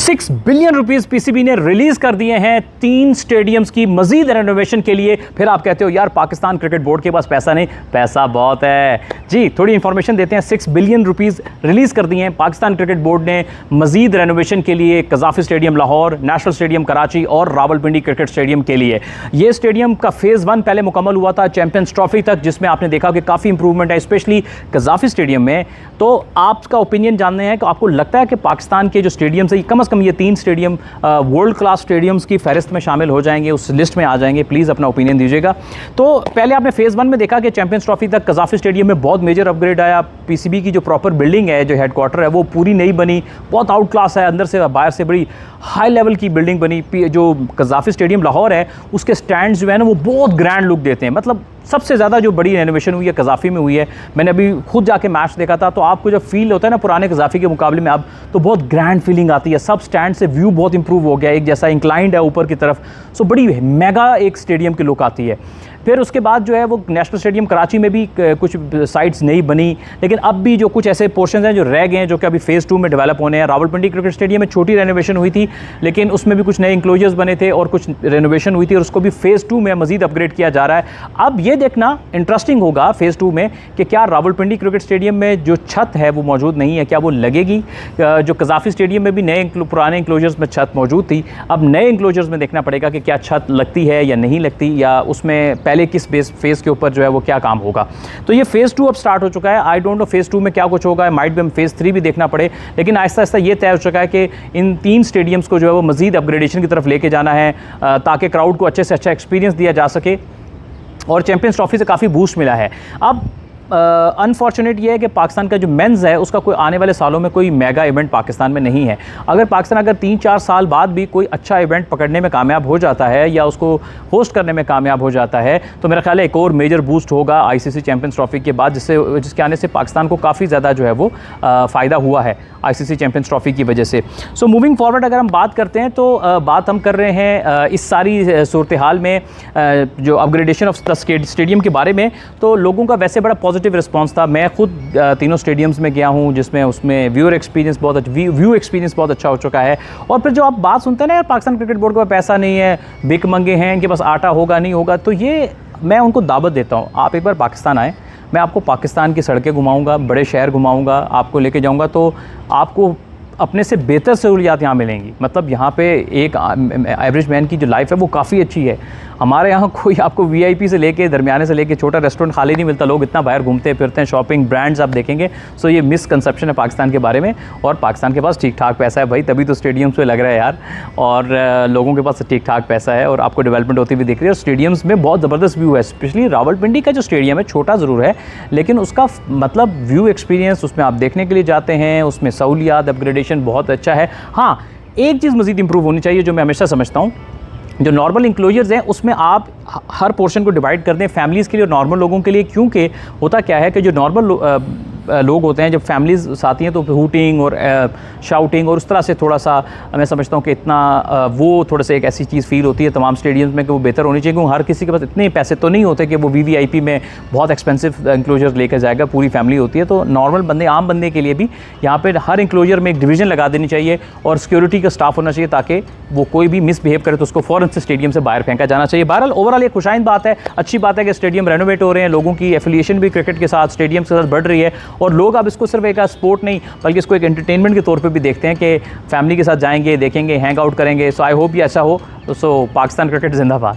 6 billion rupees PCB ने release कर दिए हैं 3 स्टेडियम्स की मजीद रेनोवेशन के लिए। फिर आप कहते हो यार पाकिस्तान क्रिकेट बोर्ड के पास पैसा नहीं, पैसा बहुत है जी। थोड़ी इंफॉर्मेशन देते हैं। 6 बिलियन रुपीस रिलीज कर दिए हैं पाकिस्तान क्रिकेट बोर्ड ने मजीद रेनोवेशन के लिए Gaddafi stadium Lahore, national stadium Karachi और रावलपिंडी क्रिकेट स्टेडियम के लिए। ये स्टेडियम का फेज़ 1 पहले मुकम्मल हुआ था चैंपियंस ट्रॉफी तक, जिसमें आपने देखा कि काफ़ी इंप्रूवमेंट है स्पेशली कज़ाफ़ी स्टेडियम में। तो आपका ओपिनियन जानने हैं कि आपको लगता है कि पाकिस्तान के जो स्टेडियम्स है कम से कम ये 3 स्टेडियम वर्ल्ड क्लास स्टेडियम्स की फहरिस्त में शामिल हो जाएंगे, उस लिस्ट में आ जाएंगे? प्लीज़ अपना ओपिनियन दीजिएगा। तो पहले आपने फेज़ 1 में देखा कि चैंपियंस ट्रॉफी तक कज़ाफ़ी स्टेडियम में बहुत मेजर अपग्रेड आया। पीसीबी की जो प्रॉपर बिल्डिंग है, जो हेडक्वार्टर है, वो पूरी नई बनी, बहुत आउट क्लास है, अंदर से बाहर से बड़ी हाई लेवल की बिल्डिंग बनी। जो कज़ाफ़ी स्टेडियम लाहौर है उसके स्टैंड्स जो है ना वो बहुत ग्रैंड लुक देते हैं। मतलब सबसे ज़्यादा जो बड़ी रेनोवेशन हुई है कज़ाफ़ी में हुई है। मैंने अभी खुद जाके मैच देखा था, तो आपको जब फील होता है ना पुराने कज़ाफ़ी के मुकाबले में अब तो बहुत ग्रैंड फीलिंग आती है। सब स्टैंड से व्यू बहुत इंप्रूव हो गया, एक जैसा इंक्लाइंड है ऊपर की तरफ। सो बड़ी मेगा एक स्टेडियम की लुक आती है। फिर उसके बाद जो है वो नेशनल स्टेडियम कराची में भी कुछ साइट्स नई बनी, लेकिन अब भी जो कुछ ऐसे पोर्शंस हैं जो रह गए हैं, जो कि अभी फेज़ 2 में डेवलप होने हैं। रावलपिंडी क्रिकेट स्टेडियम में छोटी रेनोवेशन हुई थी, लेकिन उसमें भी कुछ नए इंक्लोजर्स बने थे और कुछ रेनोवेशन हुई थी, और उसको भी फेज़ 2 में मजीद अपग्रेड किया जा रहा है। अब ये देखना इंटरेस्टिंग होगा फेज़ 2 में कि क्या रावलपिंडी क्रिकेट स्टेडियम में जो छत है वो मौजूद नहीं है, क्या वो लगेगी? जो कज़ाफ़ी स्टेडियम में भी पुराने इंक्लोजर्स में छत मौजूद थी, अब नए इंक्लोजर्स में देखना पड़ेगा कि क्या छत लगती है या नहीं लगती, या उसमें पहले किस फेज़ के ऊपर जो है वो क्या काम होगा। तो ये फेज़ 2 अब स्टार्ट हो चुका है। आई डोंट नो फेज़ 2 में क्या कुछ होगा, माइट भी हम फेज़ 3 भी देखना पड़े, लेकिन आहिस्ता आहिस्ता ये तय हो चुका है कि इन 3 स्टेडियम्स को जो है वो मज़ीद अपग्रेडेशन की तरफ लेके जाना है, ताकि क्राउड को अच्छे से अच्छा एक्सपीरियंस दिया जा सके। और चैंपियंस ट्रॉफी से काफ़ी बूस्ट मिला है। अब अनफॉर्चुनेट ये है कि पाकिस्तान का जो मेंस है उसका कोई आने वाले सालों में कोई मेगा इवेंट पाकिस्तान में नहीं है। अगर पाकिस्तान 3-4 साल बाद भी कोई अच्छा इवेंट पकड़ने में कामयाब हो जाता है या उसको होस्ट करने में कामयाब हो जाता है, तो मेरा ख्याल है एक और मेजर बूस्ट होगा आईसीसी चैंपियंस ट्रॉफी के बाद, जिसके आने से पाकिस्तान को काफ़ी ज़्यादा जो है वो फ़ायदा हुआ है आईसीसी चैंपियंस ट्रॉफी की वजह से। सो मूविंग फॉरवर्ड अगर हम बात करते हैं तो बात हम कर रहे हैं इस सारी सूरत हाल में जो अपग्रेडेशन ऑफ स्टेडियम के बारे में, तो लोगों का वैसे बड़ा पॉजिटिव रिस्पांस था। मैं खुद तीनों स्टेडियम्स में गया हूं, जिसमें उसमें व्यू एक्सपीरियंस बहुत अच्छा हो चुका है। और फिर जो आप बात सुनते हैं ना यार पाकिस्तान क्रिकेट बोर्ड के पास पैसा नहीं है, भिख मंगे हैं, इनके पास आटा होगा नहीं होगा, तो ये मैं उनको दावत देता हूँ, आप एक बार पाकिस्तान आएँ, मैं आपको पाकिस्तान की सड़कें घुमाऊंगा, बड़े शहर घुमाऊंगा, आपको लेके जाऊंगा, तो आपको अपने से बेहतर सहूलियात यहाँ मिलेंगी। मतलब यहाँ पे एक एवरेज मैन की जो लाइफ है वो काफ़ी अच्छी है। हमारे यहाँ कोई आपको वीआईपी से लेके दरमियाने से लेके छोटा रेस्टोरेंट खाली नहीं मिलता, लोग इतना बाहर घूमते फिरते हैं, शॉपिंग ब्रांड्स आप देखेंगे। सो ये मिसकंसेप्शन है पाकिस्तान के बारे में, और पाकिस्तान के पास ठीक ठाक पैसा है भाई, तभी तो स्टेडियम्स पे लग रहा है यार, और लोगों के पास ठीक ठाक पैसा है और आपको डेवलपमेंट होती हुई दिख रही है। और स्टेडियम्स में बहुत ज़बरदस्त व्यू है, स्पेशली रावलपिंडी का जो स्टेडियम है छोटा ज़रूर है, लेकिन उसका मतलब व्यू एक्सपीरियंस उसमें आप देखने के लिए जाते हैं, उसमें सहूलियात अपग्रेडेशन बहुत अच्छा है। हाँ, एक चीज़ मज़ीद इंप्रूव होनी चाहिए जो मैं हमेशा समझता हूँ, जो नॉर्मल इंक्लोजर्स हैं उसमें आप हर पोर्शन को डिवाइड कर दें फैमिलीज़ के लिए और नॉर्मल लोगों के लिए, क्योंकि होता क्या है कि जो नॉर्मल लोग होते हैं, जब फैमिलीज़ आती हैं तो हूटिंग और शाउटिंग और उस तरह से थोड़ा सा मैं समझता हूँ कि इतना वो थोड़ा सा एक ऐसी चीज़ फ़ील होती है तमाम स्टेडियम्स में कि वो बेहतर होनी चाहिए, क्योंकि हर किसी के पास इतने पैसे तो नहीं होते कि वो वीवीआईपी में बहुत एक्सपेंसिव इंक्लोजर लेकर जाएगा, पूरी फैमिली होती है। तो नॉर्मल बंदे, आम बंदे के लिए भी यहाँ पर हर इंक्लोजर में एक डिवीज़न लगा देनी चाहिए और सिक्योरिटी का स्टाफ होना चाहिए, ताकि वो कोई भी मिसबिहेव करे तो उसको फ़ौरन से स्टेडियम से बाहर फेंका जाना चाहिए। बहरहाल ओवरऑल एक खुशाइन बात है, अच्छी बात है कि स्टेडियम रेनोवेट हो रहे हैं, लोगों की एफिलिएशन भी क्रिकेट के साथ, स्टेडियम के साथ बढ़ रही है, और लोग अब इसको सिर्फ एक स्पोर्ट नहीं बल्कि इसको एक एंटरटेनमेंट के तौर पे भी देखते हैं कि फैमिली के साथ जाएंगे, देखेंगे, हैंग आउट करेंगे। सो आई होप ये अच्छा हो। सो पाकिस्तान क्रिकेट जिंदाबाद।